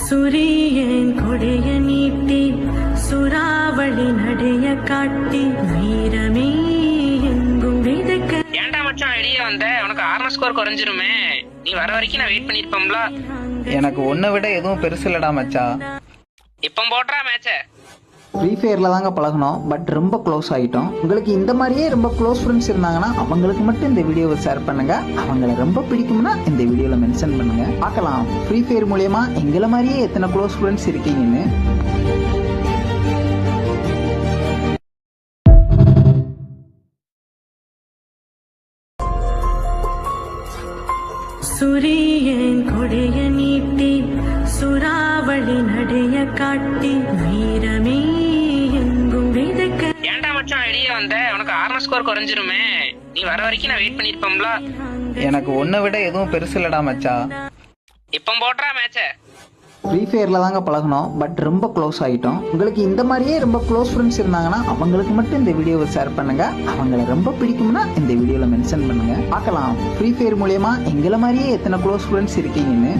சூரியன் கொடைய நீட்டி சுறாவளி நடைய காட்டி வீரமே எங்கும் விதைக்க. ஏன்டா மச்சான் வெளியே வந்த? உனக்கு ஆர்மர் ஸ்கோர் குறைஞ்சிருமே. நீ வர வரைக்கும் நான் வெயிட் பண்ணிருப்போம்ல. எனக்கு ஒன்றை விட எதுவும் பெருசு இல்லடா மச்சா. இப்போ போடுறா மேட்ச. ஃப்ரீ ஃபயரில் தாங்க பழகணும், பட் ரொம்ப க்ளோஸ் ஆகிட்டோம். உங்களுக்கு இந்த மாதிரியே ரொம்ப க்ளோஸ் ஃப்ரெண்ட்ஸ் இருந்தாங்கன்னா அவங்களுக்கு மட்டும் இந்த வீடியோவை ஷேர் பண்ணுங்க. அவங்கள ரொம்ப பிடிக்கும்னா இந்த வீடியோவில் மென்ஷன் பண்ணுங்க. பார்க்கலாம் ஃப்ரீ ஃபயர் மூலயமா எங்களை மாதிரியே எத்தனை க்ளோஸ் ஃப்ரெண்ட்ஸ் இருக்கீங்கன்னு. சூரியன் கொடைய நீட்டி சுறாவளி நடைய காட்டி வீரமே எங்கும் விதைக்க. ஏன்டா மச்சான் வெளியே வந்த? உனக்கு ஆர்மர் ஸ்கோர் குறைஞ்சிருமே. நீ வர வரைக்கும் நான் வெயிட் பண்ணிருப்போம்ல. எனக்கு ஒன்றை விட எதுவும் பெருசு இல்லடா மச்சா. இப்போ போடுறா மேட்ச. ஃப்ரீ ஃபயரில் தாங்க பழகணும், பட் ரொம்ப க்ளோஸ் ஆகிட்டோம். உங்களுக்கு இந்த மாதிரியே ரொம்ப க்ளோஸ் ஃப்ரெண்ட்ஸ் இருந்தாங்கன்னா அவங்களுக்கு மட்டும் இந்த வீடியோவை ஷேர் பண்ணுங்க. அவங்கள ரொம்ப பிடிக்கும்னா இந்த வீடியோவில் மென்ஷன் பண்ணுங்க. பார்க்கலாம் ஃப்ரீ ஃபயர் மூலயமா எங்களை மாதிரியே எத்தனை க்ளோஸ் ஃப்ரெண்ட்ஸ் இருக்கீங்கன்னு.